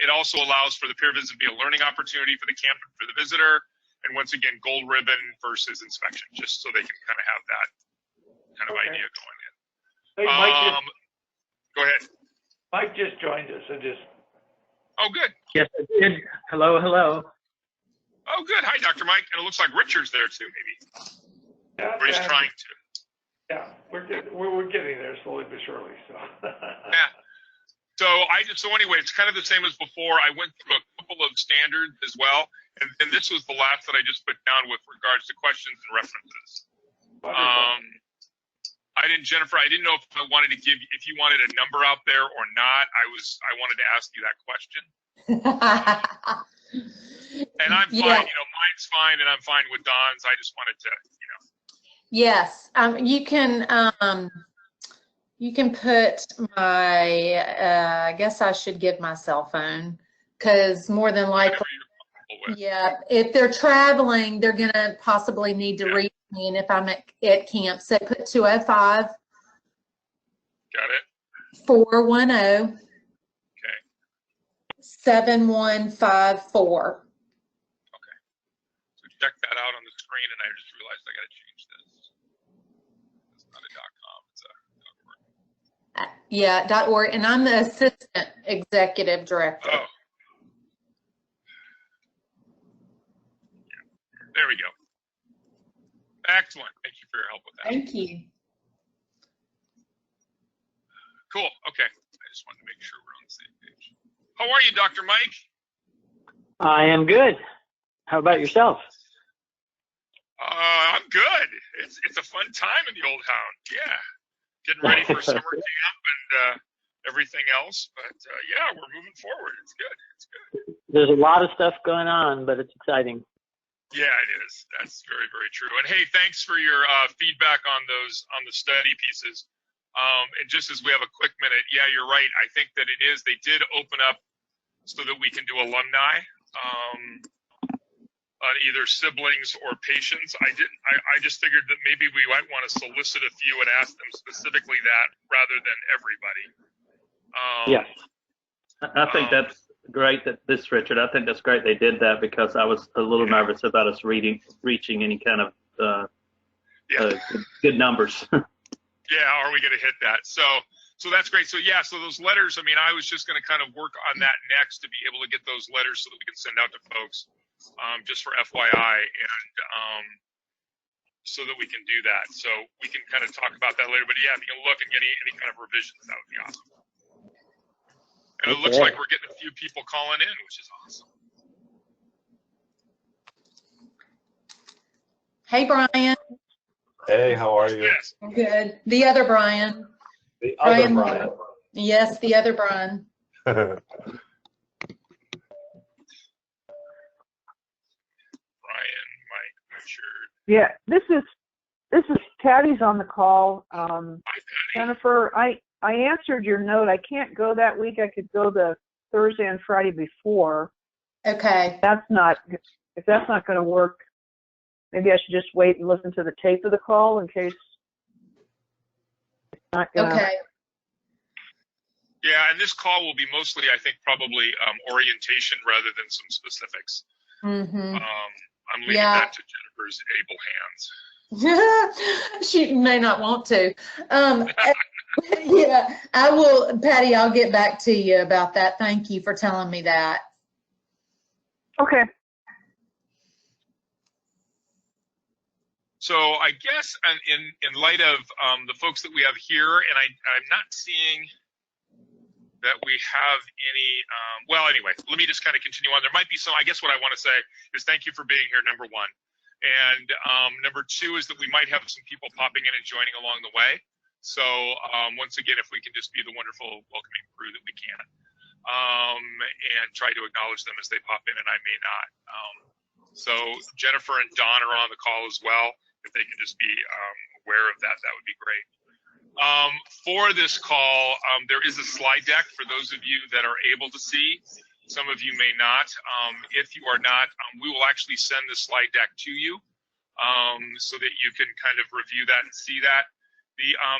It also allows for the peer visit to be a learning opportunity for the camp and for the visitor. And once again, gold ribbon versus inspection, just so they can kind of have that kind of idea going in. Hey, Mike go ahead. Mike just joined us. Oh, good. Yes, I did. Hello, hello. Oh, good. Hi, Dr. Mike. And it looks like Richard's there too, maybe. Yeah, or he's trying to. Yeah, we're getting there slowly but surely. So. Yeah. So anyway, it's kind of the same as before. I went through a couple of standards as well, and this was the last that I just put down with regards to questions and references. Jennifer, I didn't know if I wanted to if you wanted a number out there or not. I wanted to ask you that question. And I'm fine, mine's fine, and I'm fine with Don's. I just wanted to, Yes, you can put my, I guess I should give my cell phone, because more than likely, yeah, if they're traveling, they're going to possibly need to reach me, and if I'm at camp, so put 205. Got it. 410. Okay. 7154. Okay. So check that out on the screen, and I just realized I got to change this. It's not a .com, it's a .org. Yeah, .org, and I'm the assistant executive director. Oh. Yeah. There we go. Excellent. Thank you for your help with that. Thank you. Cool. Okay. I just wanted to make sure we're on the same page. How are you, Dr. Mike? I am good. How about yourself? I'm good. It's a fun time in the old town. Yeah. Getting ready for summer camp and everything else. But yeah, we're moving forward. It's good. It's good. There's a lot of stuff going on, but it's exciting. Yeah, it is. That's very, very true. And hey, thanks for your feedback on the study pieces. And just as we have a quick minute, yeah, you're right. I think that it is. They did open up so that we can do alumni on either siblings or patients. I just figured that maybe we might want to solicit a few and ask them specifically that rather than everybody. Yes, I think that's great. Richard, I think that's great they did that, because I was a little nervous about us reaching any kind of good numbers. Yeah, are we going to hit that? So that's great. So yeah, so those letters, I mean, I was just going to kind of work on that next to be able to get those letters so that we can send out to folks, just for FYI, and so that we can do that. So we can kind of talk about that later. But yeah, if you can look and get any kind of revisions, that would be awesome. And it looks like we're getting a few people calling in, which is awesome. Hey, Brian. Hey, how are you? Yes. Good. The other Brian. The other Brian. Yes, the other Brian. Brian, Mike, Richard. Yeah, this is Patty's on the call. Jennifer, I answered your note. I can't go that week. I could go the Thursday and Friday before. Okay. If that's not going to work, maybe I should just wait and listen to the tape of the call in case it's not going to. Okay. Yeah, and this call will be mostly, I think, probably orientation rather than some specifics. Mm-hmm. I'm leaving that to Jennifer's able hands. She may not want to. Yeah, I will, Patty, I'll get back to you about that. Thank you for telling me that. Okay. So I guess in light of the folks that we have here, and I'm not seeing that we have any, well, anyway, let me just kind of continue on. There might be some, I guess what I want to say is thank you for being here, number one. And number two is that we might have some people popping in and joining along the way. So once again, if we can just be the wonderful welcoming crew that we can, and try to acknowledge them as they pop in, and I may not. So Jennifer and Don are on the call as well. If they can just be aware of that, that would be great. For this call, there is a slide deck for those of you that are able to see. Some of you may not. If you are not, we will actually send the slide deck to you so that you can kind of review that and see that.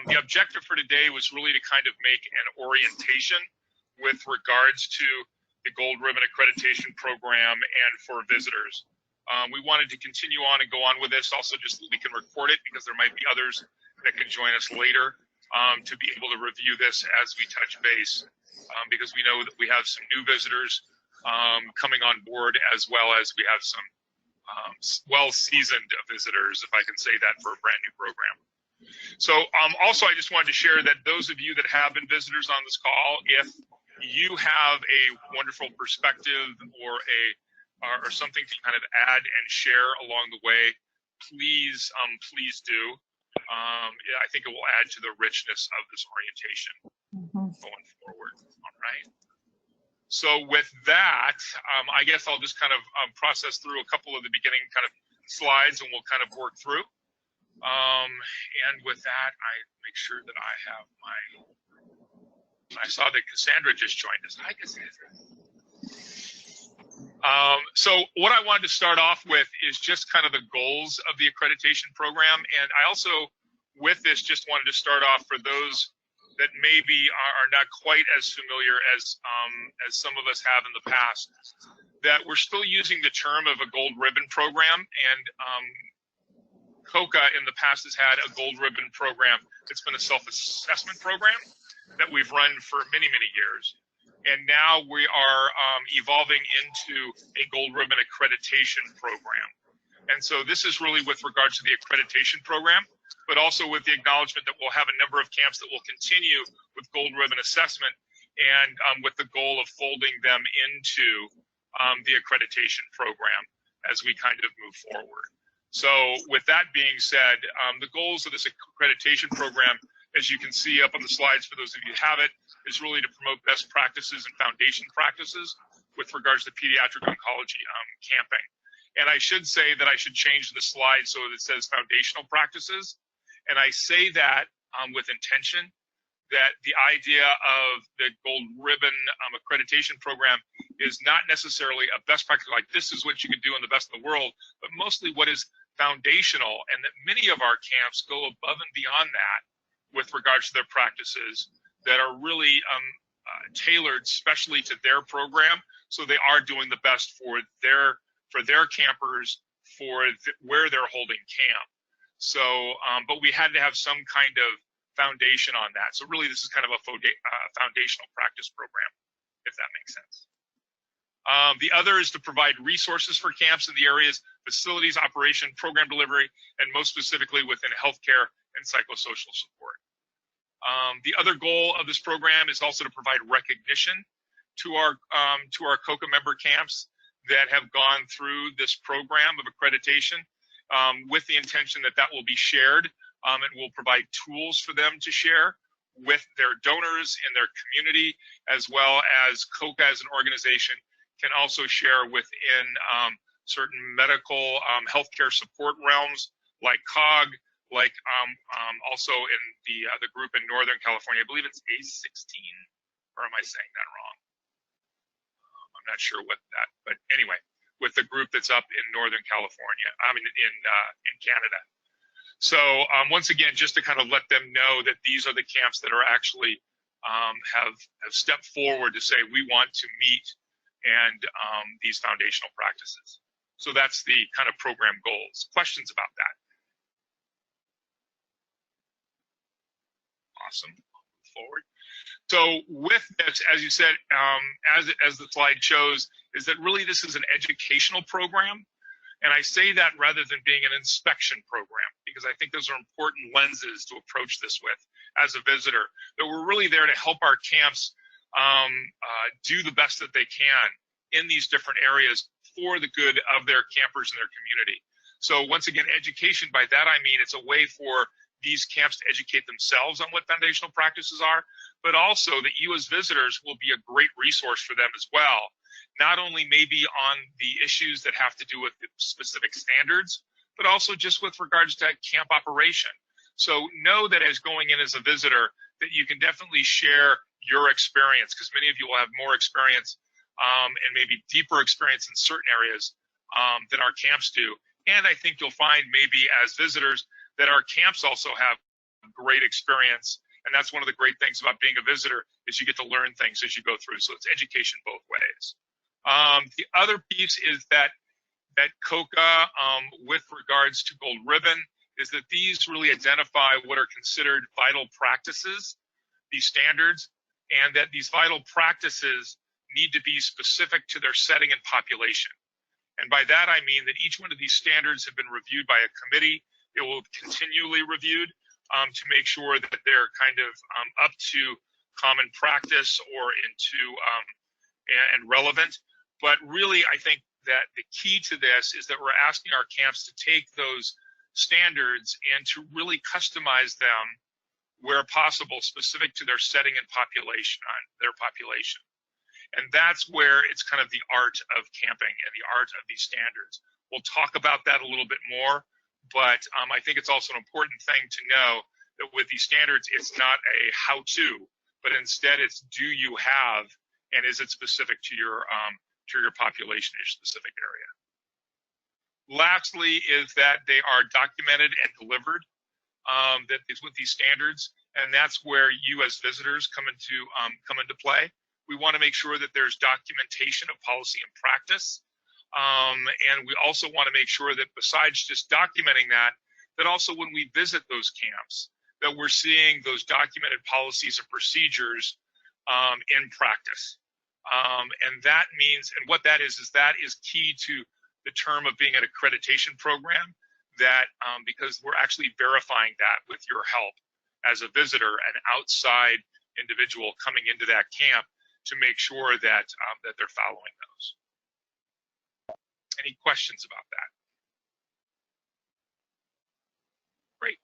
The objective for today was really to kind of make an orientation with regards to the Gold Ribbon Accreditation Program and for visitors. We wanted to continue on and go on with this also just so we can record it because there might be others that can join us later to be able to review this as we touch base because we know that we have some new visitors coming on board as well as we have some well-seasoned visitors, if I can say that, for a brand new program. So also I just wanted to share that those of you that have been visitors on this call, if you have a wonderful perspective or something to kind of add and share along the way, please do. I think it will add to the richness of this orientation going forward. All right. So with that, I guess I'll just kind of process through a couple of the beginning kind of slides and we'll kind of work through. And with that, I make sure that I have I saw that Cassandra just joined us. Hi, Cassandra. So what I wanted to start off with is just kind of the goals of the accreditation program. And I also, with this, just wanted to start off for those that maybe are not quite as familiar as some of us have in the past, that we're still using the term of a gold ribbon program. And COCA in the past has had a gold ribbon program. It's been a self-assessment program that we've run for many, many years. And now we are evolving into a gold ribbon accreditation program. And so this is really with regards to the accreditation program, but also with the acknowledgement that we'll have a number of camps that will continue with gold ribbon assessment and with the goal of folding them into the accreditation program as we kind of move forward. So with that being said, the goals of this accreditation program, as you can see up on the slides for those of you who have it, is really to promote best practices and foundation practices with regards to pediatric oncology camping. And I should say that I should change the slide so that it says foundational practices. And I say that with intention, that the idea of the gold ribbon accreditation program is not necessarily a best practice, like this is what you could do in the best of the world, but mostly what is foundational, and that many of our camps go above and beyond that with regards to their practices that are really tailored specially to their program, so they are doing the best for their campers where they're holding camp. So, but we had to have some kind of foundation on that. So really, this is kind of a foundational practice program, if that makes sense. The other is to provide resources for camps in the areas, facilities, operation, program delivery, and most specifically within healthcare and psychosocial support. The other goal of this program is also to provide recognition to our COCA member camps that have gone through this program of accreditation with the intention that that will be shared and will provide tools for them to share with their donors in their community, as well as COCA as an organization can also share within certain medical healthcare support realms like COG, like also in the group in Northern California. I believe it's A16, or am I saying that wrong? I'm not sure what that, but anyway, with the group that's up in Northern California, I mean in Canada. So once again, just to kind of let them know that these are the camps that are actually have stepped forward to say we want to meet and these foundational practices. So that's the kind of program goals. Questions about that? Awesome. Forward. So with this, as you said, as the slide shows, is that really this is an educational program. And I say that rather than being an inspection program, because I think those are important lenses to approach this with as a visitor, that we're really there to help our camps do the best that they can in these different areas for the good of their campers and their community. So once again, education, by that I mean it's a way for these camps to educate themselves on what foundational practices are, but also that you as visitors will be a great resource for them as well. Not only maybe on the issues that have to do with the specific standards, but also just with regards to camp operation. So know that as going in as a visitor, that you can definitely share your experience, because many of you will have more experience and maybe deeper experience in certain areas than our camps do. And I think you'll find maybe as visitors that our camps also have great experience And that's one of the great things about being a visitor is you get to learn things as you go through. So it's education both ways. The other piece is that COCA, with regards to Gold Ribbon, is that these really identify what are considered vital practices, these standards, and that these vital practices need to be specific to their setting and population. And by that, I mean that each one of these standards have been reviewed by a committee. It will continually reviewed to make sure that they're kind of up to common practice or into and relevant. But really, I think that the key to this is that we're asking our camps to take those standards and to really customize them where possible, specific to their setting and population, their population. And that's where it's kind of the art of camping and the art of these standards. We'll talk about that a little bit more, but I think it's also an important thing to know that with these standards, it's not a how-to, but instead it's do you have, and is it specific to your population, your specific area. Lastly is that they are documented and delivered. That is with these standards, and that's where you as visitors come into play. We want to make sure that there's documentation of policy and practice, and we also want to make sure that besides just documenting that also when we visit those camps, that we're seeing those documented policies and procedures in practice. And that means, and what that is key to the term of being an accreditation program. That because we're actually verifying that with your help as a visitor, an outside individual coming into that camp to make sure that that they're following those. Any questions about that? Great.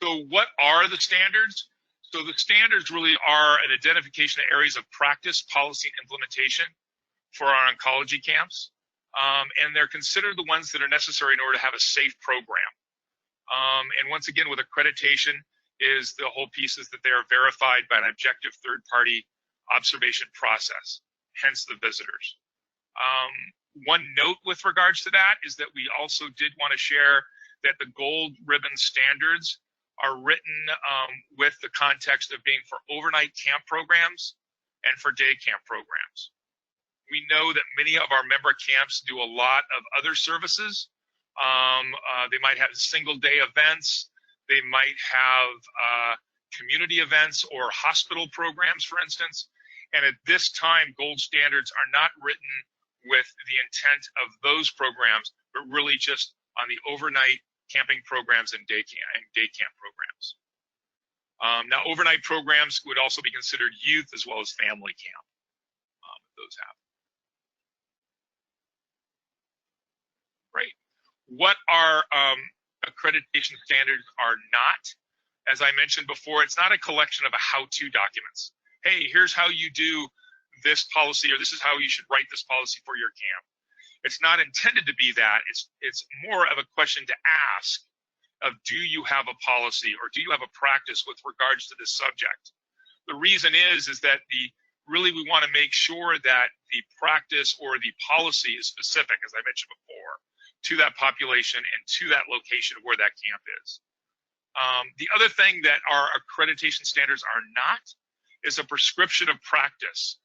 So what are the standards? So the standards really are an identification of areas of practice, policy, and implementation for our oncology camps. And they're considered the ones that are necessary in order to have a safe program. And once again, with accreditation is the whole piece is that they are verified by an objective third-party observation process, hence the visitors. One note with regards to that is that we also did want to share that the Gold Ribbon standards are written with the context of being for overnight camp programs and for day camp programs. We know that many of our member camps do a lot of other services. They might have single-day events. They might have community events or hospital programs, for instance. And at this time, gold standards are not written with the intent of those programs, but really just on the overnight camping programs and day camp programs. Now, overnight programs would also be considered youth as well as family camp. Those happen. Great. What our accreditation standards are not, as I mentioned before, it's not a collection of how-to documents. Hey, here's how you do this policy, or this is how you should write this policy for your camp. It's not intended to be that. It's more of a question to ask of, do you have a policy or do you have a practice with regards to this subject? The reason is that really we want to make sure that the practice or the policy is specific, as I mentioned before, to that population and to that location of where that camp is. The other thing that our accreditation standards are not is a prescription of practice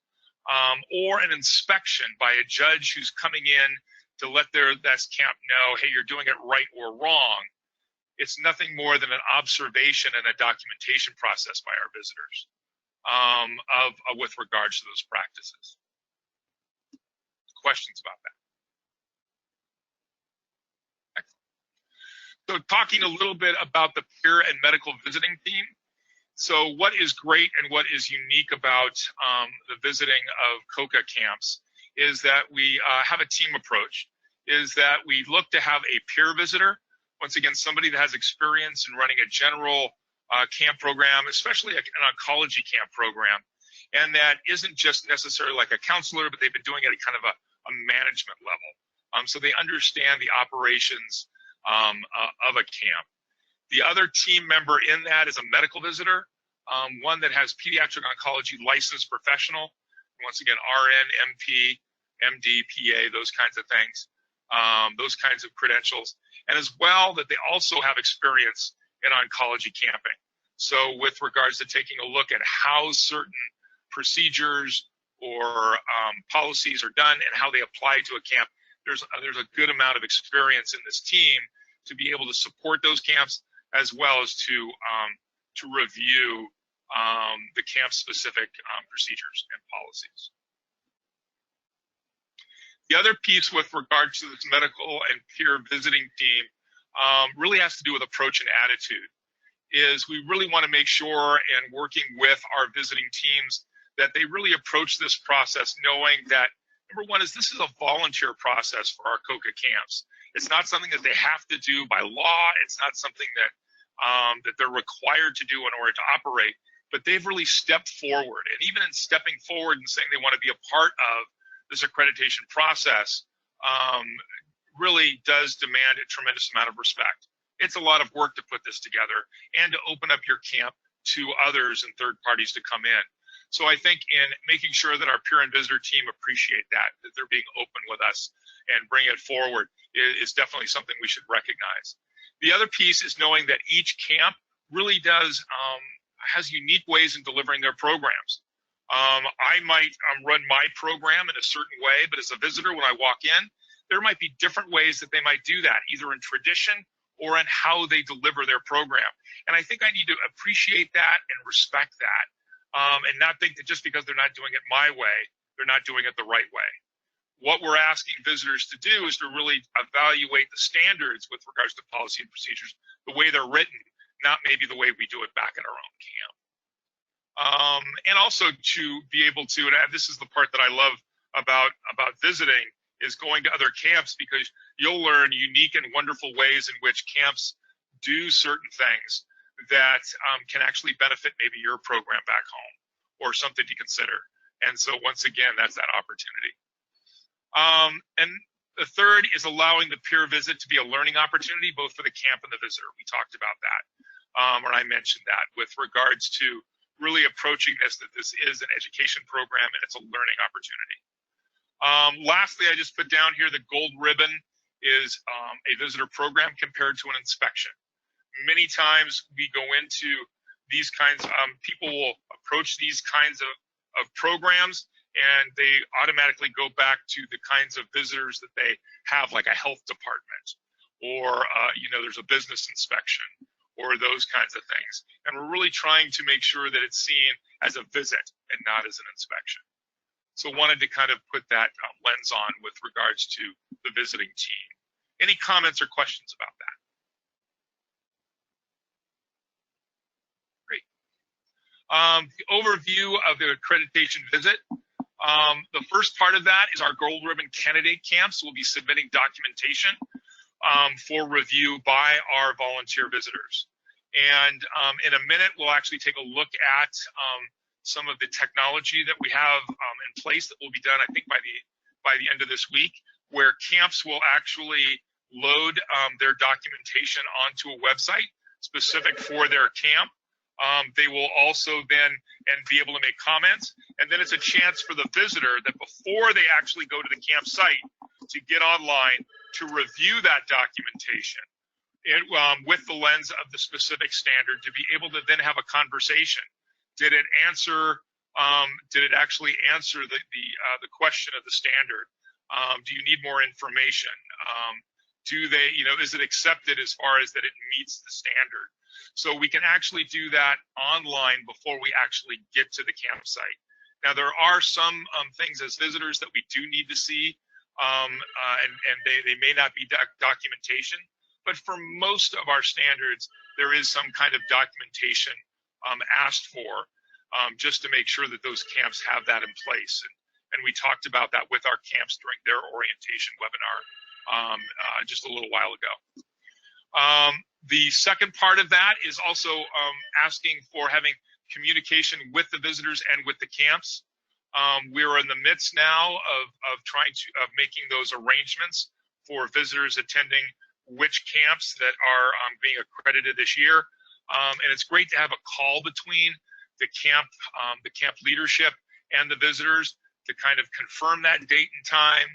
or an inspection by a judge who's coming in to let that camp know, hey, you're doing it right or wrong. It's nothing more than an observation and a documentation process by our visitors with regards to those practices. Questions about that? So talking a little bit about the peer and medical visiting team. So what is great and what is unique about the visiting of COCA camps is that we have a team approach, is that we look to have a peer visitor, once again, somebody that has experience in running a general camp program, especially an oncology camp program, and that isn't just necessarily like a counselor, but they've been doing it at kind of a management level. So they understand the operations of a camp. The other team member in that is a medical visitor, one that has pediatric oncology licensed professional. Once again, RN, MP, MD, PA, those kinds of things, those kinds of credentials. And as well that they also have experience in oncology camping. So with regards to taking a look at how certain procedures or policies are done and how they apply to a camp, there's a good amount of experience in this team to be able to support those camps, as well as to review the camp-specific procedures and policies. The other piece with regard to this medical and peer visiting team really has to do with approach and attitude. Is we really want to make sure, and working with our visiting teams, that they really approach this process knowing that, number one, is this is a volunteer process for our COCA camps. It's not something that they have to do by law. It's not something that that they're required to do in order to operate, but they've really stepped forward. And even in stepping forward and saying they want to be a part of this accreditation process, really does demand a tremendous amount of respect. It's a lot of work to put this together and to open up your camp to others and third parties to come in. So I think in making sure that our peer and visitor team appreciate that they're being open with us and bring it forward is definitely something we should recognize. The other piece is knowing that each camp really does has unique ways in delivering their programs. I might run my program in a certain way, but as a visitor, when I walk in, there might be different ways that they might do that, either in tradition or in how they deliver their program. And I think I need to appreciate that and respect that, and not think that just because they're not doing it my way, they're not doing it the right way. What we're asking visitors to do is to really evaluate the standards with regards to policy and procedures, the way they're written, not maybe the way we do it back in our own camp. And also to be able to, and this is the part that I love about visiting, is going to other camps, because you'll learn unique and wonderful ways in which camps do certain things that can actually benefit maybe your program back home or something to consider. And so once again, that's that opportunity. And the third is allowing the peer visit to be a learning opportunity, both for the camp and the visitor. We talked about that, or I mentioned that with regards to really approaching this, that this is an education program and it's a learning opportunity. Lastly, I just put down here the gold ribbon is a visitor program compared to an inspection. Many times we go into these kinds, people will approach these kinds of programs and they automatically go back to the kinds of visitors that they have, like a health department, or there's a business inspection, or those kinds of things. And we're really trying to make sure that it's seen as a visit and not as an inspection. So wanted to kind of put that lens on with regards to the visiting team. Any comments or questions about that? Great. The overview of the accreditation visit. The first part of that is our gold ribbon candidate camps. We'll be submitting documentation for review by our volunteer visitors. And in a minute, we'll actually take a look at some of the technology that we have in place that will be done, I think, by the end of this week, where camps will actually load their documentation onto a website specific for their camp. They will also then be able to make comments, and then it's a chance for the visitor that before they actually go to the campsite to get online to review that documentation with the lens of the specific standard, to be able to then have a conversation. Did it answer? Did it actually answer the question of the standard? Do you need more information? Do they, is it accepted as far as that it meets the standard? So we can actually do that online before we actually get to the campsite. Now, there are some things as visitors that we do need to see, and they may not be documentation, but for most of our standards, there is some kind of documentation asked for, just to make sure that those camps have that in place. And we talked about that with our camps during their orientation webinar just a little while ago. The second part of that is also asking for having communication with the visitors and with the camps. We're in the midst now of making those arrangements for visitors attending which camps that are being accredited this year. And it's great to have a call between the camp leadership and the visitors to kind of confirm that date and time,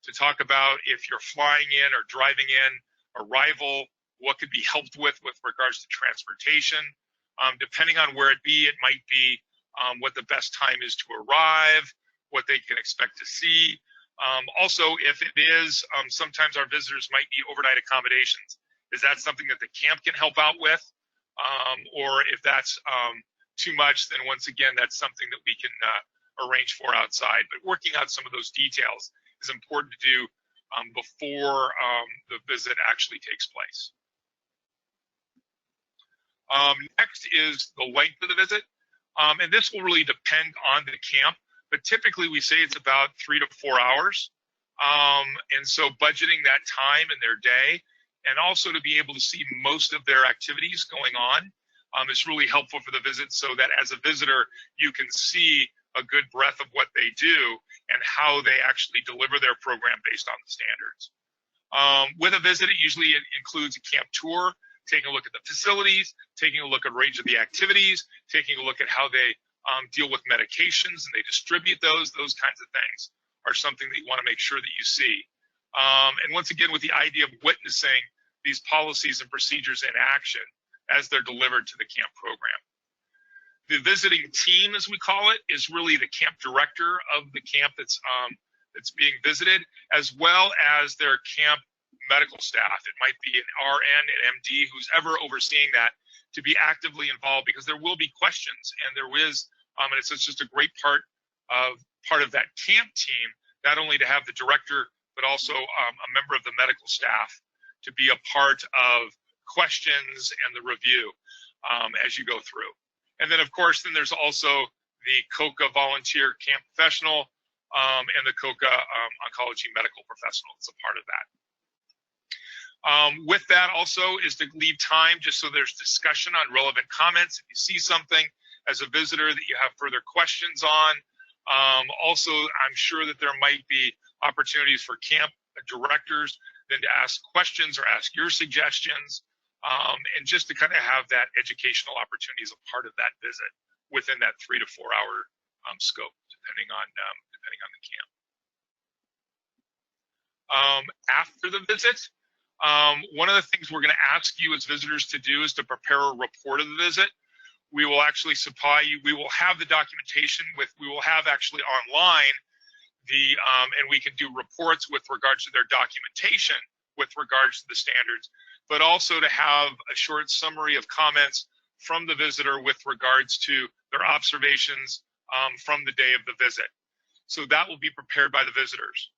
to talk about if you're flying in or driving in, arrival, what could be helped with regards to transportation, Depending on where it be, it might be what the best time is to arrive, what they can expect to see. Also, if it is, sometimes our visitors might need overnight accommodations. Is that something that the camp can help out with? Or if that's too much, then once again, that's something that we can arrange for outside. But working out some of those details is important to do before the visit actually takes place. Next is the length of the visit. And this will really depend on the camp, but typically we say it's about 3 to 4 hours. And so budgeting that time in their day, and also to be able to see most of their activities going on, is really helpful for the visit, so that as a visitor, you can see a good breadth of what they do and how they actually deliver their program based on the standards. With a visit, it usually includes a camp tour, taking a look at the facilities, taking a look at a range of the activities, taking a look at how they deal with medications and they distribute those kinds of things are something that you want to make sure that you see. And once again, with the idea of witnessing these policies and procedures in action as they're delivered to the camp program. The visiting team, as we call it, is really the camp director of the camp that's being visited, as well as their camp medical staff. It might be an RN, an MD, who's ever overseeing that, to be actively involved, because there will be questions, and there is, and it's just a great part of that camp team, not only to have the director, but also a member of the medical staff to be a part of questions and the review as you go through. And then, of course, then there's also the COCA volunteer camp professional and the COCA oncology medical professional. It's a part of that. With that also is to leave time just so there's discussion on relevant comments. If you see something as a visitor that you have further questions on. Also, I'm sure that there might be opportunities for camp directors then to ask questions or ask your suggestions, and just to kind of have that educational opportunity as a part of that visit within that 3 to 4 hour scope, depending on the camp. After the visit, one of the things we're going to ask you as visitors to do is to prepare a report of the visit. We will actually supply you, we will have the documentation we will have actually online and we can do reports with regards to their documentation with regards to the standards, but also to have a short summary of comments from the visitor with regards to their observations from the day of the visit. So that will be prepared by the visitors.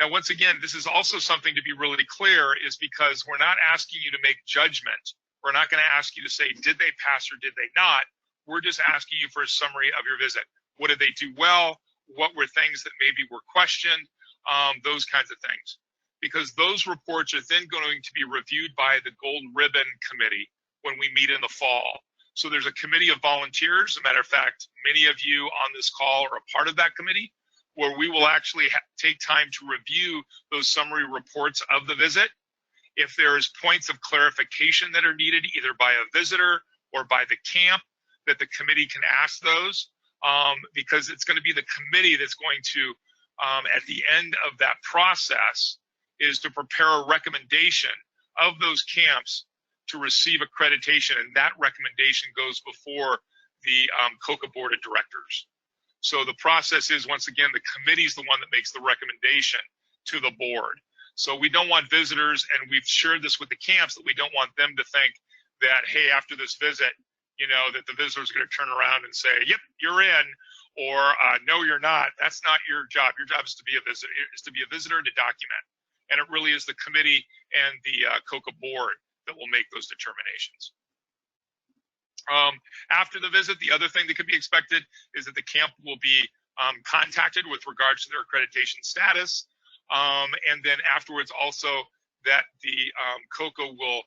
Now, once again, this is also something to be really clear, is because we're not asking you to make judgment. We're not going to ask you to say, did they pass or did they not? We're just asking you for a summary of your visit. What did they do well? What were things that maybe were questioned? Those kinds of things. Because those reports are then going to be reviewed by the Gold Ribbon Committee when we meet in the fall. So there's a committee of volunteers. As a matter of fact, many of you on this call are a part of that committee, where we will actually take time to review those summary reports of the visit. If there's points of clarification that are needed, either by a visitor or by the camp, that the committee can ask those, because it's going to be the committee that's going to, at the end of that process, is to prepare a recommendation of those camps to receive accreditation, and that recommendation goes before the COCA Board of Directors. So the process is, once again, the committee is the one that makes the recommendation to the board. So we don't want visitors, and we've shared this with the camps, that we don't want them to think that, hey, after this visit, you know, that the visitor is going to turn around and say, yep, you're in, or no, you're not. That's not your job. Your job is to be a visitor, and to document. And it really is the committee and the COCA board that will make those determinations. After the visit, the other thing that could be expected is that the camp will be contacted with regards to their accreditation status. And then afterwards also that the COCA will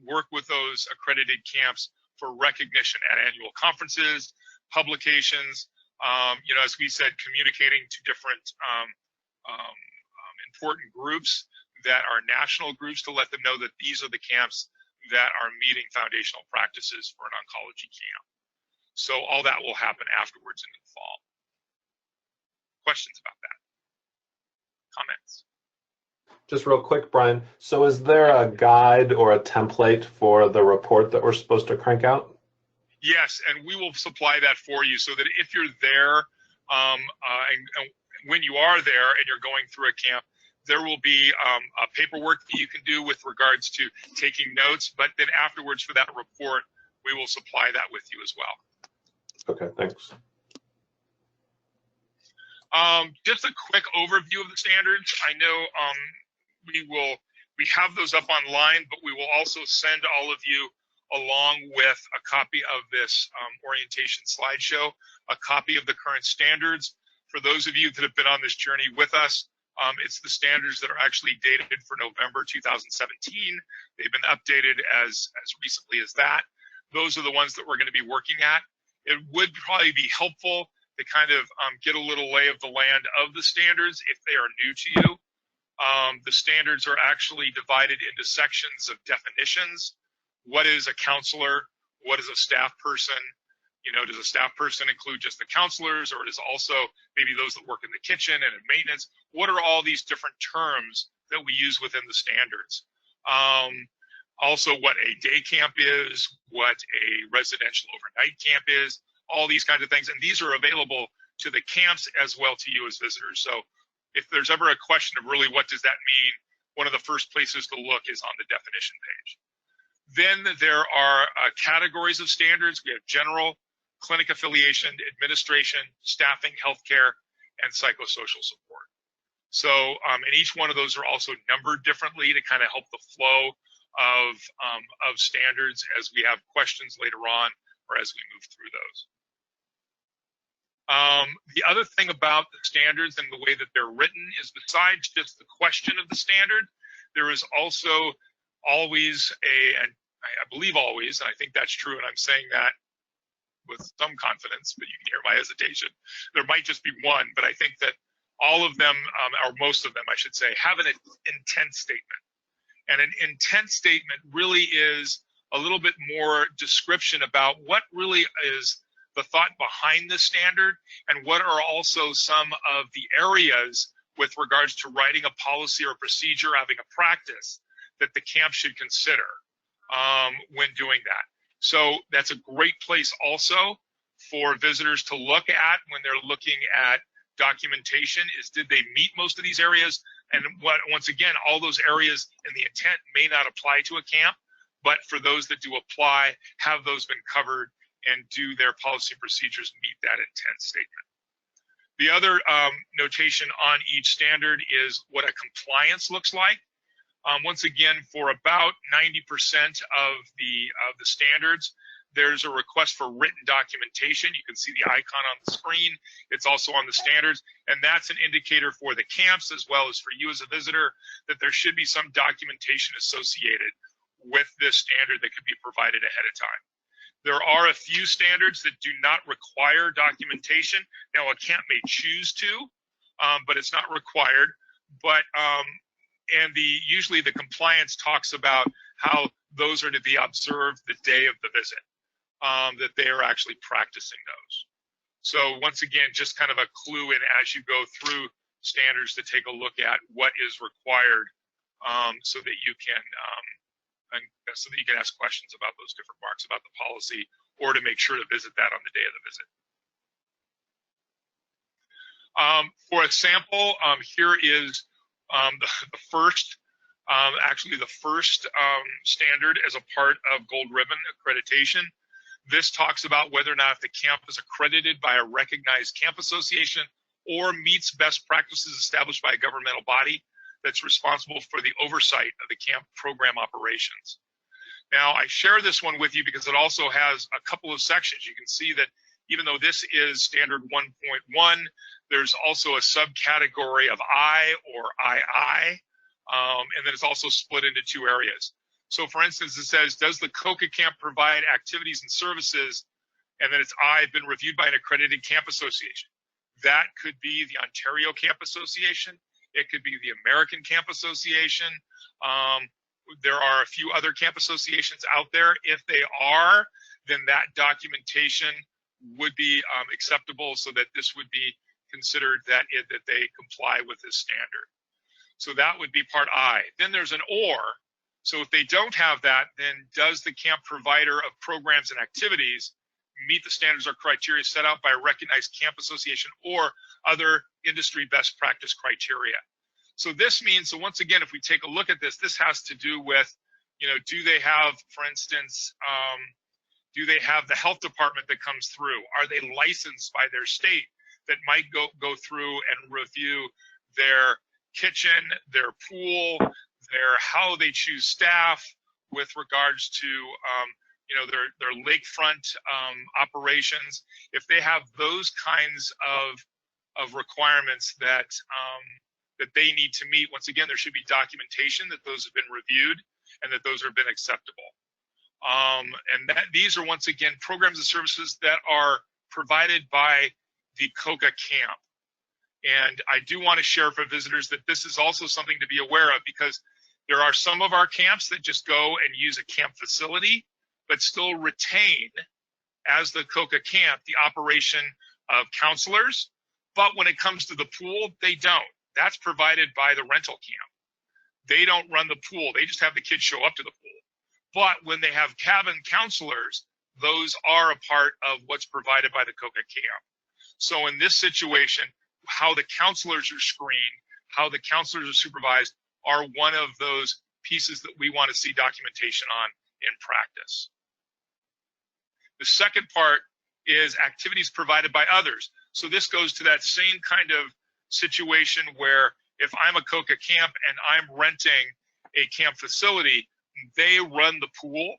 work with those accredited camps for recognition at annual conferences, publications, you know, as we said, communicating to different important groups that are national groups, to let them know that these are the camps that are meeting foundational practices for an oncology camp. So all that will happen afterwards in the fall. Questions about that? Comments? Just real quick, Brian. So is there a guide or a template for the report that we're supposed to crank out? Yes, and we will supply that for you so that if you're there, and when you are there and you're going through a camp, there will be a paperwork that you can do with regards to taking notes, but then afterwards for that report, we will supply that with you as well. Okay, thanks. Just a quick overview of the standards. I know we have those up online, but we will also send all of you along with a copy of this orientation slideshow, a copy of the current standards. For those of you that have been on this journey with us, it's the standards that are actually dated for November 2017. They've been updated as recently as that. Those are the ones that we're going to be working at. It would probably be helpful to kind of get a little lay of the land of the standards if they are new to you. The standards are actually divided into sections of definitions. What is a counselor? What is a staff person? You know, does a staff person include just the counselors, or does also maybe those that work in the kitchen and in maintenance? What are all these different terms that we use within the standards? Also, what a day camp is, what a residential overnight camp is, all these kinds of things. And these are available to the camps as well to you as visitors. So if there's ever a question of really what does that mean, one of the first places to look is on the definition page. Then there are categories of standards. We have general, clinic affiliation, administration, staffing, healthcare, and psychosocial support. So, and each one of those are also numbered differently to kind of help the flow of standards as we have questions later on or as we move through those. The other thing about the standards and the way that they're written is besides just the question of the standard, there is also always and I believe always, and I think that's true, and I'm saying that with some confidence, but you can hear my hesitation. There might just be one, but I think that all of them, or most of them, I should say, have an intent statement. And an intent statement really is a little bit more description about what really is the thought behind the standard and what are also some of the areas with regards to writing a policy or a procedure, having a practice that the camp should consider when doing that. So that's a great place also for visitors to look at when they're looking at documentation is did they meet most of these areas? And once again, all those areas in the intent may not apply to a camp, but for those that do apply, have those been covered and do their policy and procedures meet that intent statement. The other notation on each standard is what a compliance looks like. Once again, for about 90% of the standards, there's a request for written documentation. You can see the icon on the screen. It's also on the standards, and that's an indicator for the camps as well as for you as a visitor that there should be some documentation associated with this standard that could be provided ahead of time. There are a few standards that do not require documentation. Now, a camp may choose to, but it's not required. But and usually the compliance talks about how those are to be observed the day of the visit, that they are actually practicing those. So once again, just kind of a clue in as you go through standards to take a look at what is required, so that you can ask questions about those different marks about the policy, or to make sure to visit that on the day of the visit. For a sample, here is the first standard as a part of Gold Ribbon accreditation. This talks about whether or not the camp is accredited by a recognized camp association or meets best practices established by a governmental body that's responsible for the oversight of the camp program operations. Now, I share this one with you because it also has a couple of sections. You can see that even though this is standard 1.1, there's also a subcategory of I or II, and then it's also split into two areas. So for instance, it says, does the COCA camp provide activities and services? And then it's I, been reviewed by an accredited camp association. That could be the Ontario Camp Association. It could be the American Camp Association. There are a few other camp associations out there. If they are, then that documentation would be acceptable, so that this would be considered that they comply with this standard. So that would be part I. Then there's an or. So if they don't have that, then does the camp provider of programs and activities meet the standards or criteria set out by a recognized camp association or other industry best practice criteria. So this means, so once again, if we take a look at this, this has to do with, you know, do they have, for instance, do they have the health department that comes through? Are they licensed by their state that might go through and review their kitchen, their pool, their how they choose staff with regards to you know, their lakefront operations? If they have those kinds of requirements that that they need to meet, once again, there should be documentation that those have been reviewed and that those have been acceptable. And that these are, once again, programs and services that are provided by the COCA camp. And I do want to share for visitors that this is also something to be aware of, because there are some of our camps that just go and use a camp facility, but still retain, as the COCA camp, the operation of counselors. But when it comes to the pool, they don't. That's provided by the rental camp. They don't run the pool. They just have the kids show up to the pool. But when they have cabin counselors, those are a part of what's provided by the COCA camp. So in this situation, how the counselors are screened, how the counselors are supervised, are one of those pieces that we want to see documentation on in practice. The second part is activities provided by others. So this goes to that same kind of situation where if I'm a COCA camp and I'm renting a camp facility, they run the pool.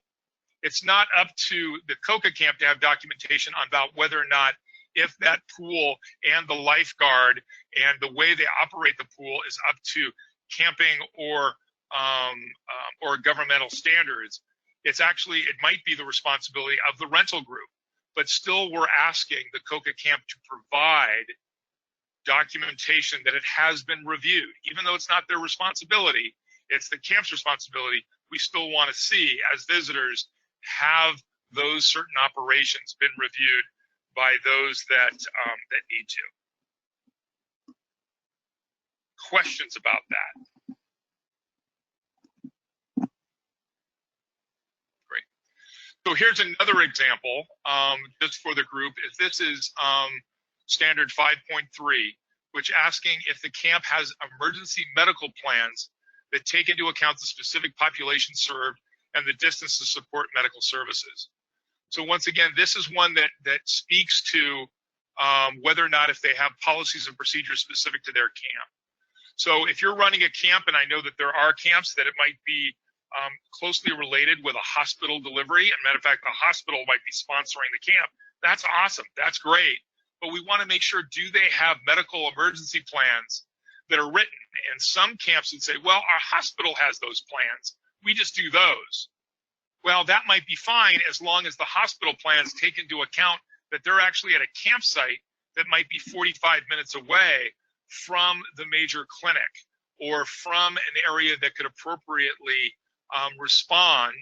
It's not up to the COCA camp to have documentation about whether or not, if that pool and the lifeguard and the way they operate the pool is up to camping or governmental standards. It's actually, it might be the responsibility of the rental group, but still we're asking the COCA camp to provide documentation that it has been reviewed. Even though it's not their responsibility, it's the camp's responsibility. We still want to see, as visitors, have those certain operations been reviewed by those that that need to. Questions about that? Great. So here's another example, just for the group. If this is standard 5.3, which asking if the camp has emergency medical plans that take into account the specific population served and the distance to support medical services. So once again, this is one that speaks to whether or not if they have policies and procedures specific to their camp. So if you're running a camp, and I know that there are camps that it might be closely related with a hospital delivery. As a matter of fact, the hospital might be sponsoring the camp. That's awesome. That's great. But we want to make sure, do they have medical emergency plans that are written? And some camps would say, well, our hospital has those plans. We just do those. Well, that might be fine as long as the hospital plans take into account that they're actually at a campsite that might be 45 minutes away from the major clinic or from an area that could appropriately respond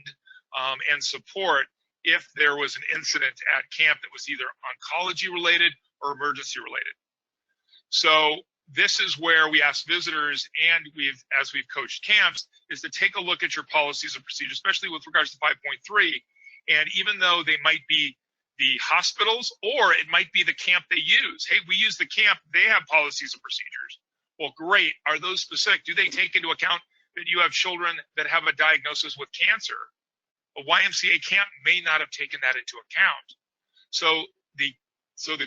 and support if there was an incident at camp that was either oncology related or emergency related. So this is where we ask visitors, and as we've coached camps, is to take a look at your policies and procedures, especially with regards to 5.3. And even though they might be the hospitals, or it might be the camp they use. Hey, we use the camp, they have policies and procedures. Well, great. Are those specific? Do they take into account that you have children that have a diagnosis with cancer? A YMCA camp may not have taken that into account. So the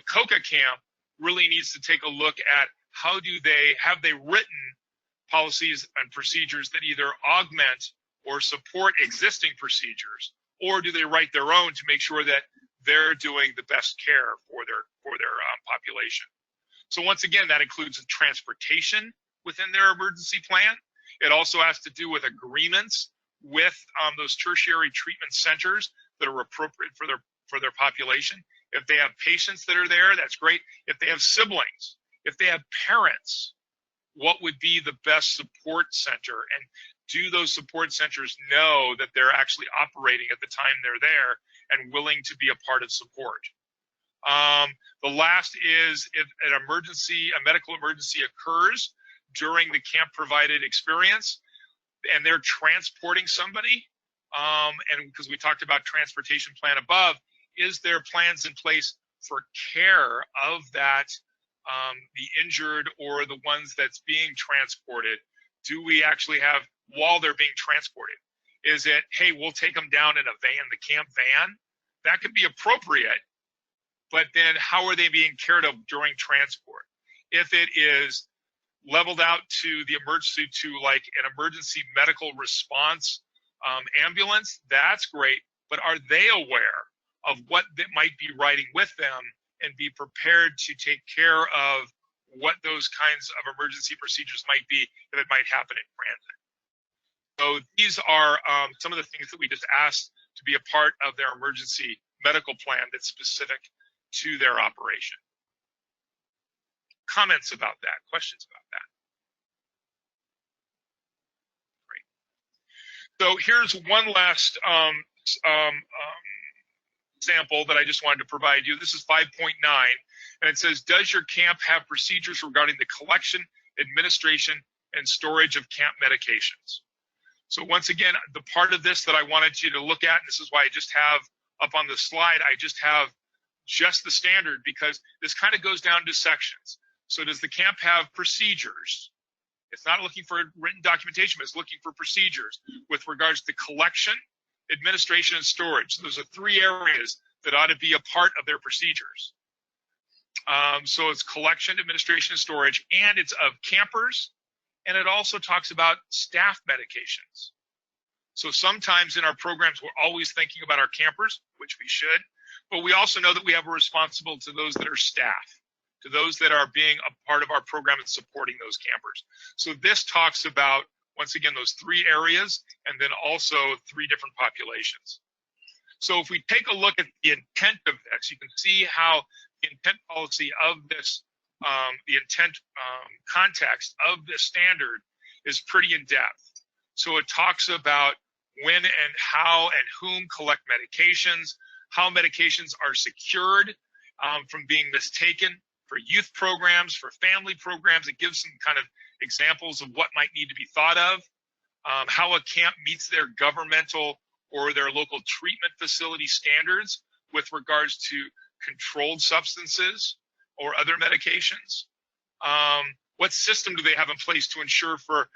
COCA camp really needs to take a look at how do they, have they written policies and procedures that either augment or support existing procedures, or do they write their own to make sure that they're doing the best care for their population? So once again, that includes transportation within their emergency plan. It also has to do with agreements with those tertiary treatment centers that are appropriate for their population. If they have patients that are there, that's great. If they have siblings, if they have parents, what would be the best support center? And do those support centers know that they're actually operating at the time they're there and willing to be a part of support? The last is if a medical emergency occurs during the camp provided experience and they're transporting somebody, and because we talked about transportation plan above, is there plans in place for care of that, the injured or the ones that's being transported? Do we actually have, while they're being transported, is it, hey, we'll take them down in a van, the camp van? That could be appropriate, but then how are they being cared of during transport? If it is leveled out to the emergency, to like an emergency medical response ambulance, that's great, but are they aware of what that might be riding with them and be prepared to take care of what those kinds of emergency procedures might be if it might happen in transit? So these are some of the things that we just asked to be a part of their emergency medical plan that's specific to their operation. Comments about that, questions about that? So here's one last sample that I just wanted to provide you. This is 5.9, and it says, does your camp have procedures regarding the collection, administration, and storage of camp medications? So once again, the part of this that I wanted you to look at, and this is why I just have up on the slide, I just have just the standard, because this kind of goes down to sections. So does the camp have procedures? It's not looking for written documentation, but it's looking for procedures with regards to collection, administration, and storage. Those are three areas that ought to be a part of their procedures. So it's collection, administration, and storage, and it's of campers, and it also talks about staff medications. So sometimes in our programs, we're always thinking about our campers, which we should, but we also know that we have a responsibility to those that are staff, to those that are being a part of our program and supporting those campers. So this talks about, once again, those three areas, and then also three different populations. So if we take a look at the intent of this, you can see how the intent policy of this, the intent context of this standard is pretty in depth. So it talks about when and how and whom collect medications, how medications are secured from being mistaken for youth programs, for family programs. It gives some kind of examples of what might need to be thought of, how a camp meets their governmental or their local treatment facility standards with regards to controlled substances or other medications. What system do they have in place to ensure for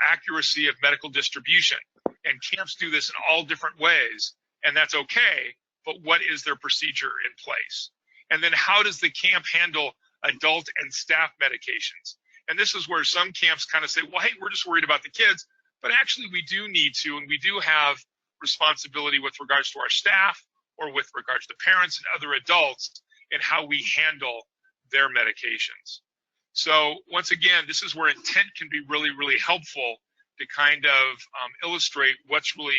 accuracy of medical distribution? And camps do this in all different ways, and that's okay, but what is their procedure in place? And then how does the camp handle adult and staff medications? And this is where some camps kind of say, well, hey, we're just worried about the kids, but actually we do need to, and we do have responsibility with regards to our staff or with regards to parents and other adults in how we handle their medications. So once again, this is where intent can be really, really helpful to kind of illustrate what's really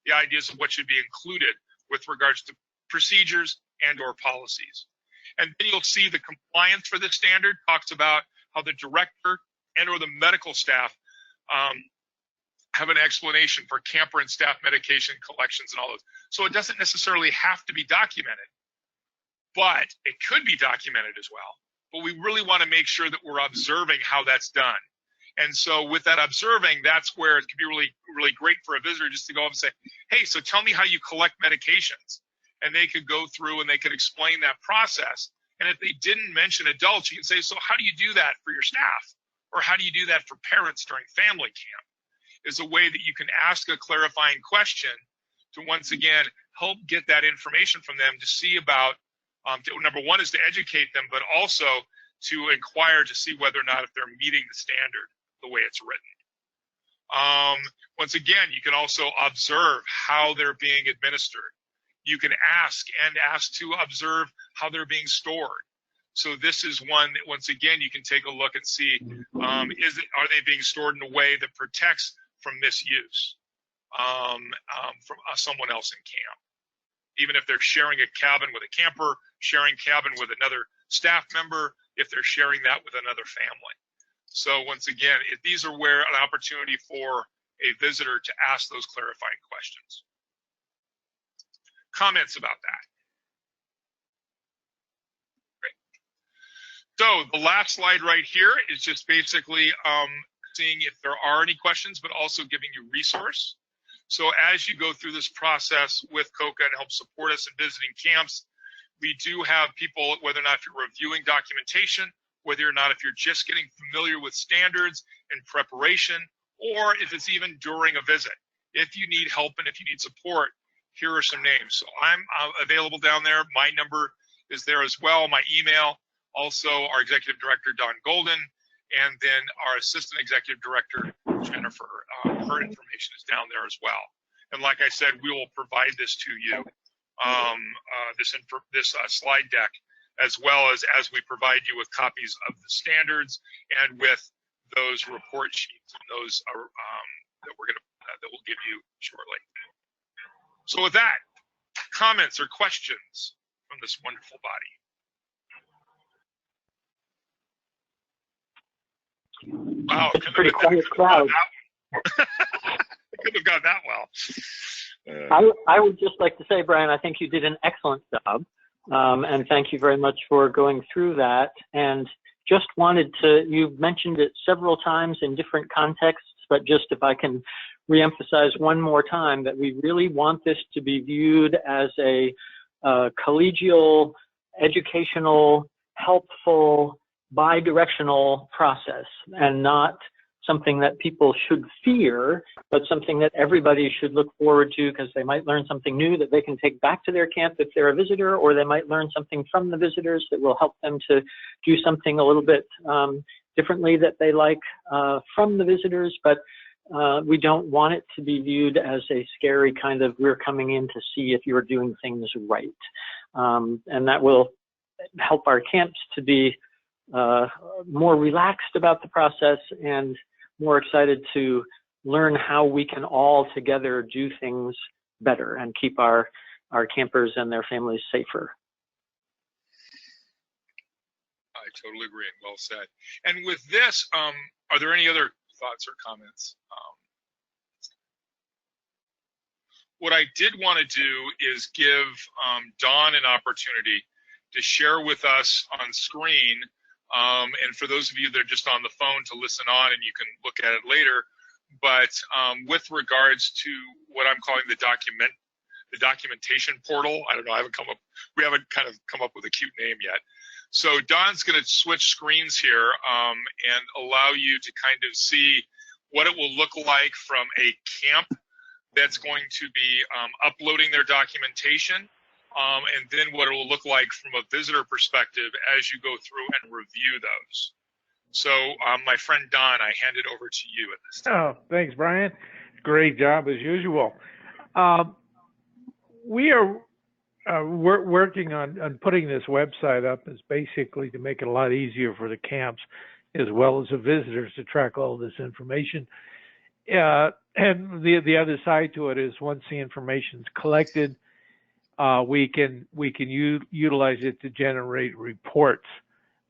the ideas of what should be included with regards to procedures and or policies. And then you'll see the compliance for this standard talks about how the director and or the medical staff have an explanation for camper and staff medication collections and all those. So it doesn't necessarily have to be documented, but it could be documented as well. But we really want to make sure that we're observing how that's done. And so with that observing, that's where it could be really, really great for a visitor just to go up and say, hey, so tell me how you collect medications. And they could go through and they could explain that process. And if they didn't mention adults, you can say, so how do you do that for your staff? Or how do you do that for parents during family camp? Is a way that you can ask a clarifying question to, once again, help get that information from them to see about, number one is to educate them, but also to inquire to see whether or not if they're meeting the standard the way it's written. Once again, you can also observe how they're being administered. You can ask to observe how they're being stored. So this is one that, once again, you can take a look and see, are they being stored in a way that protects from misuse from someone else in camp? Even if they're sharing a cabin with a camper, sharing cabin with another staff member, if they're sharing that with another family. So once again, these are where an opportunity for a visitor to ask those clarifying questions. Comments about that? Great. So the last slide right here is just basically seeing if there are any questions, but also giving you resource. So as you go through this process with COCA and help support us in visiting camps, we do have people, whether or not if you're reviewing documentation, whether or not if you're just getting familiar with standards and preparation, or if it's even during a visit. If you need help and if you need support, here are some names. So I'm available down there. My number is there as well, my email. Also, our Executive Director, Don Golden, and then our Assistant Executive Director, Jennifer. Her information is down there as well. And like I said, we will provide this to you, this slide deck, as well as we provide you with copies of the standards and with those report sheets and those that we'll give you shortly. So with that, comments or questions from this wonderful body? Wow, It's a pretty quiet crowd. Couldn't have gone that well. I would just like to say, Brian, I think you did an excellent job. And thank you very much for going through that. And just wanted to, you've mentioned it several times in different contexts, but just if I can reemphasize one more time that we really want this to be viewed as a collegial, educational, helpful, bi-directional process, and not something that people should fear, but something that everybody should look forward to, because they might learn something new that they can take back to their camp if they're a visitor, or they might learn something from the visitors that will help them to do something a little bit differently that they like from the visitors. But we don't want it to be viewed as a scary kind of, we're coming in to see if you're doing things right. And that will help our camps to be more relaxed about the process and more excited to learn how we can all together do things better and keep our campers and their families safer. I totally agree. Well said. And with this, are there any other thoughts or comments? What I did want to do is give Dawn an opportunity to share with us on screen, and for those of you that are just on the phone, to listen on, and you can look at it later. But with regards to what I'm calling the documentation portal, I don't know, we haven't kind of come up with a cute name yet. So Dawn's going to switch screens here and allow you to kind of see what it will look like from a camp that's going to be uploading their documentation, and then what it will look like from a visitor perspective as you go through and review those. So my friend Don, I hand it over to you at this time. Oh, thanks, Brian. Great job as usual. We are working on putting this website up, is basically to make it a lot easier for the camps as well as the visitors to track all this information. And the other side to it is, once the information is collected, we can utilize it to generate reports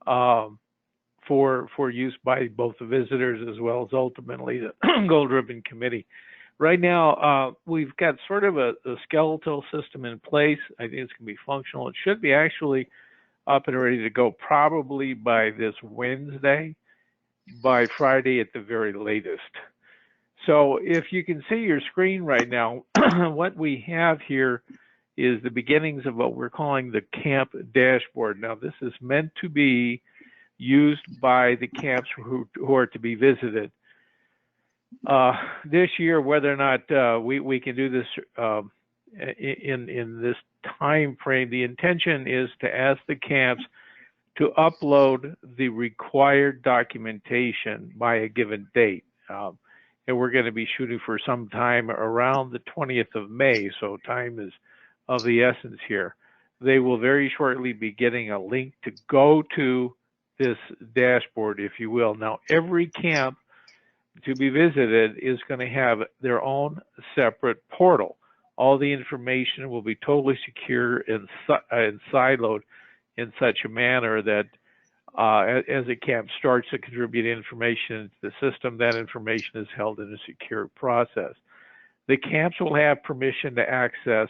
for use by both the visitors as well as ultimately the Gold Ribbon Committee. Right now, we've got sort of a skeletal system in place. I think it's going to be functional. It should be actually up and ready to go probably by this Wednesday, by Friday at the very latest. So if you can see your screen right now, what we have here is the beginnings of what we're calling the camp dashboard. Now, this is meant to be used by the camps who are to be visited. This year, whether or not we can do this in this time frame, the intention is to ask the camps to upload the required documentation by a given date. And we're going to be shooting for some time around the 20th of May, so time is of the essence here. They will very shortly be getting a link to go to this dashboard, if you will. Now, every camp to be visited is going to have their own separate portal. All the information will be totally secure and siloed in such a manner that as a camp starts to contribute information to the system, that information is held in a secure process. The camps will have permission to access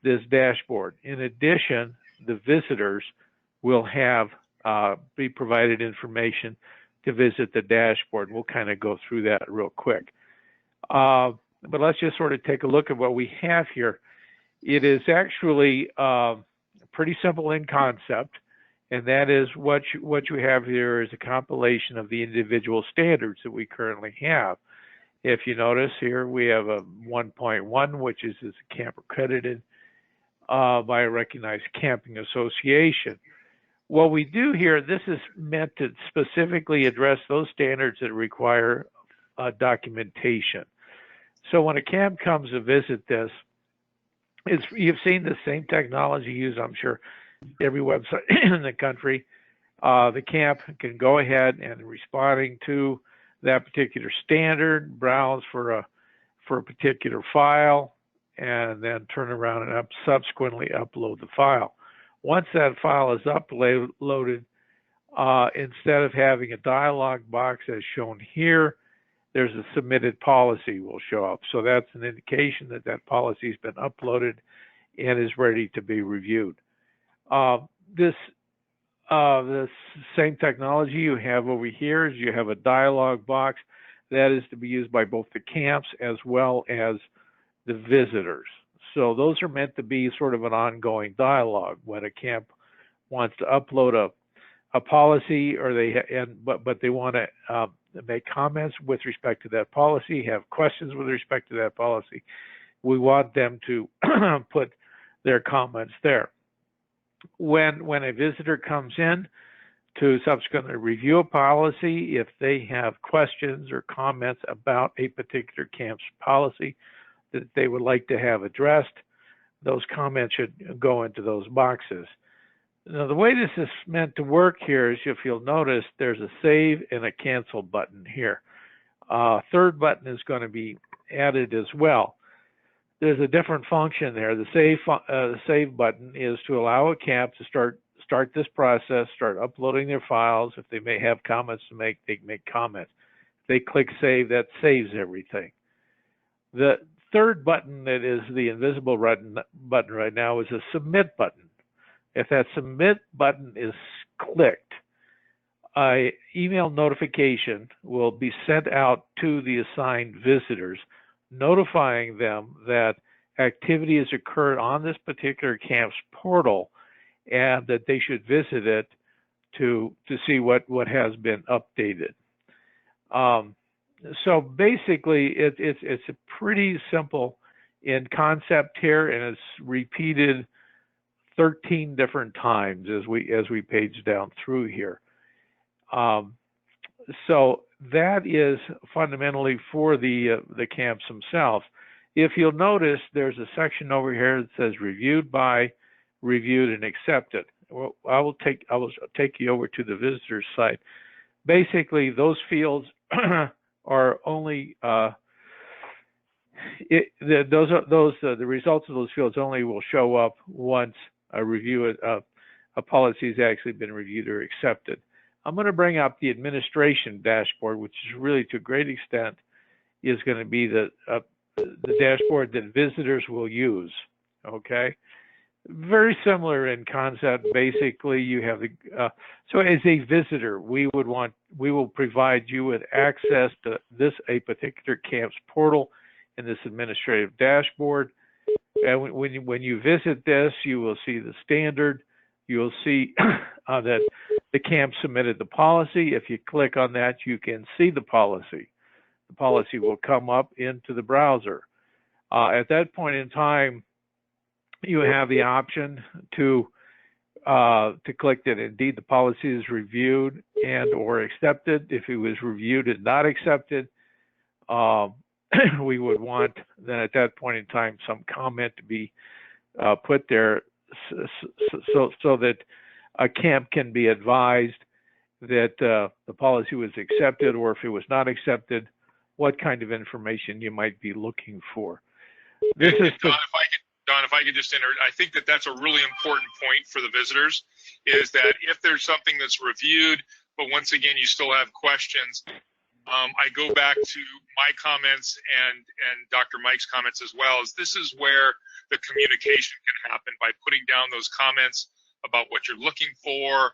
this dashboard. In addition, the visitors will have be provided information to visit the dashboard. We'll kind of go through that real quick. but let's just sort of take a look at what we have here. It is actually pretty simple in concept, and that is what you have here is a compilation of the individual standards that we currently have. If you notice here, we have a 1.1, which is camp accredited by a recognized camping association. What we do here, this is meant to specifically address those standards that require documentation. So when a camp comes to visit this, you've seen the same technology used, I'm sure, every website in the country. The camp can go ahead and responding to that particular standard, browse for a particular file, and then turn around and subsequently upload the file. Once that file is uploaded, instead of having a dialog box as shown here, there's a submitted policy will show up. So that's an indication that that policy has been uploaded and is ready to be reviewed. This same technology you have over here is you have a dialog box that is to be used by both the camps as well as the visitors. So those are meant to be sort of an ongoing dialogue when a camp wants to upload a policy, or but they want to make comments with respect to that policy, have questions with respect to that policy. We want them to put their comments there. When a visitor comes in to subsequently review a policy, if they have questions or comments about a particular camp's policy that they would like to have addressed, those comments should go into those boxes. Now, the way this is meant to work here is, if you'll notice, there's a save and a cancel button here. Third button is going to be added as well. There's a different function there. The save button is to allow a camp to start this process, start uploading their files. If they may have comments to make, they can make comments. If they click save, that saves everything. The third button, that is the invisible button right now, is a submit button. If that submit button is clicked, an email notification will be sent out to the assigned visitors, notifying them that activity has occurred on this particular camp's portal and that they should visit it to see what has been updated. So basically, it's a pretty simple in concept here, and it's repeated 13 different times as we page down through here. So that is fundamentally for the camps themselves. If you'll notice, there's a section over here that says reviewed by, reviewed, and accepted. Well, I will take you over to the visitors site. Basically, those fields are only the results of those fields only will show up once a review a policy has actually been reviewed or accepted. I'm going to bring up the administration dashboard, which is really, to a great extent, is going to be the dashboard that visitors will use. Okay, very similar in concept. Basically, you have the so as a visitor, we will provide you with access to a particular camp's portal in this administrative dashboard. And when you visit this, you will see the standard. You'll see that the camp submitted the policy. If you click on that, you can see the policy. The policy will come up into the browser. At that point in time, you have the option to click that indeed the policy is reviewed and or accepted. If it was reviewed and not accepted, we would want then at that point in time some comment to be put there so that a camp can be advised that the policy was accepted, or if it was not accepted, what kind of information you might be looking for. This is Don, if I could just I think that that's a really important point for the visitors, is that if there's something that's reviewed, but once again you still have questions, I go back to my comments and Dr. Mike's comments as well, is this is where the communication can happen by putting down those comments about what you're looking for,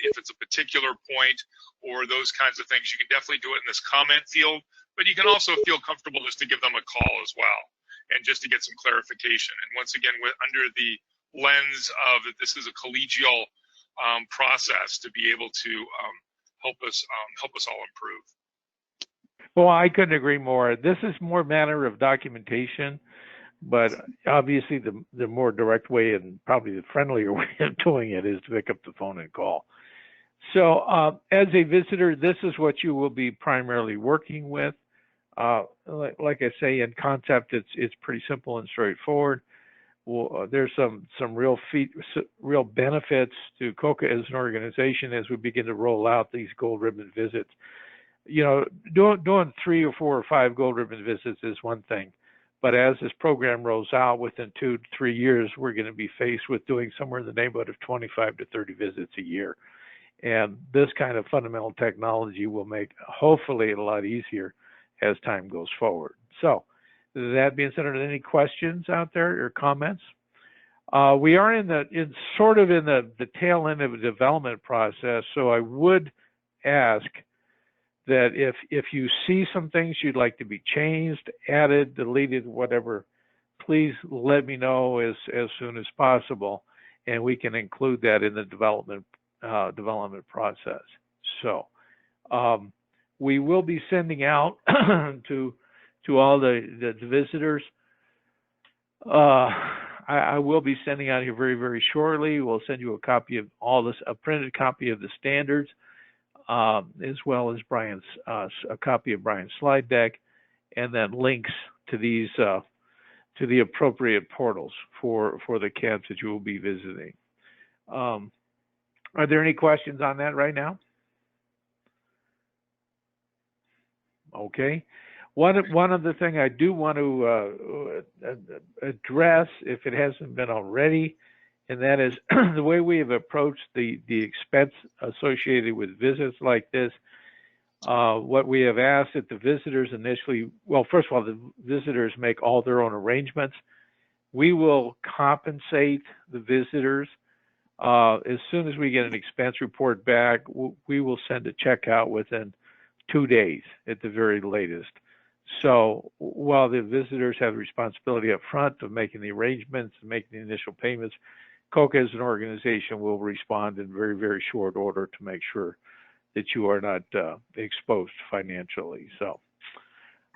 if it's a particular point or those kinds of things. You can definitely do it in this comment field, but you can also feel comfortable just to give them a call as well, and just to get some clarification. And once again, under the lens of that this is a collegial process to be able to help us all improve. Well, I couldn't agree more. This is more matter of documentation, but obviously the more direct way and probably the friendlier way of doing it is to pick up the phone and call. So as a visitor, this is what you will be primarily working with. Like I say, in concept, it's pretty simple and straightforward. Well, there's some real benefits to COCA as an organization as we begin to roll out these gold ribbon visits. You know, doing 3 or 4 or 5 gold ribbon visits is one thing, but as this program rolls out, within 2 to 3 years, we're going to be faced with doing somewhere in the neighborhood of 25 to 30 visits a year. And this kind of fundamental technology will make, hopefully, it a lot easier as time goes forward. So, that being said, are there any questions out there or comments? We are in the tail end of a development process, so I would ask that if you see some things you'd like to be changed, added, deleted, whatever, please let me know as soon as possible, and we can include that in the development process. So we will be sending out to all the visitors. I will be sending out here very, very shortly. We'll send you a copy of all this, a printed copy of the standards, as well as a copy of Brian's slide deck, and then links to these to the appropriate portals for the camps that you will be visiting. Are there any questions on that right now? Okay. One other thing I do want to address, if it hasn't been already, and that is the way we have approached the expense associated with visits like this. What we have asked that the visitors initially, well, first of all, the visitors make all their own arrangements. We will compensate the visitors. As soon as we get an expense report back, we will send a check out within 2 days at the very latest. So while the visitors have the responsibility up front of making the arrangements and making the initial payments, COCA as an organization will respond in very, very short order to make sure that you are not exposed financially. So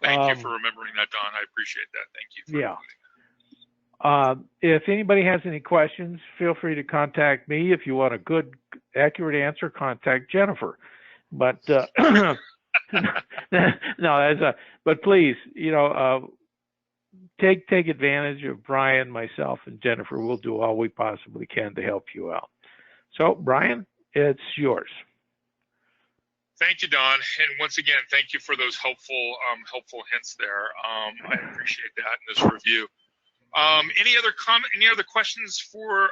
thank you for remembering that, Don. I appreciate that. Thank you for if anybody has any questions, feel free to contact me. If you want a good, accurate answer, contact Jennifer. But no, but please, take advantage of Brian, myself, and Jennifer. We'll do all we possibly can to help you out. So, Brian, it's yours. Thank you, Don, and once again, thank you for those helpful hints there. I appreciate that in this review. Any other comment? Any other questions for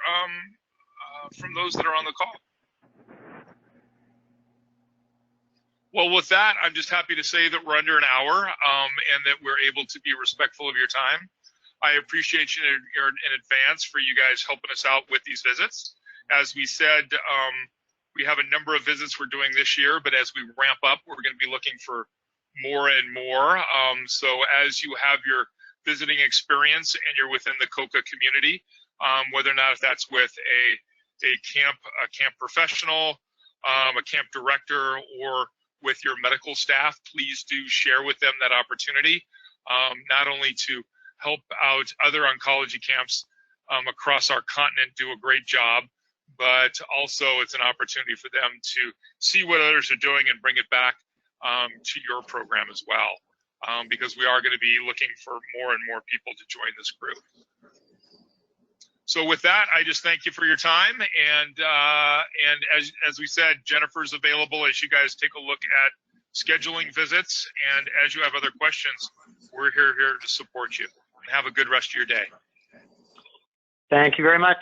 from those that are on the call? Well, with that, I'm just happy to say that we're under an hour and that we're able to be respectful of your time. I appreciate you in advance for you guys helping us out with these visits. As we said, we have a number of visits we're doing this year, but as we ramp up, we're going to be looking for more and more. So as you have your visiting experience and you're within the COCA community, whether or not if that's with a camp professional, a camp director, or with your medical staff, please do share with them that opportunity, not only to help out other oncology camps across our continent do a great job, but also it's an opportunity for them to see what others are doing and bring it back to your program as well, because we are going to be looking for more and more people to join this group. So with that, I just thank you for your time, and as we said, Jennifer's available as you guys take a look at scheduling visits, and as you have other questions, we're here to support you. And have a good rest of your day. Thank you very much.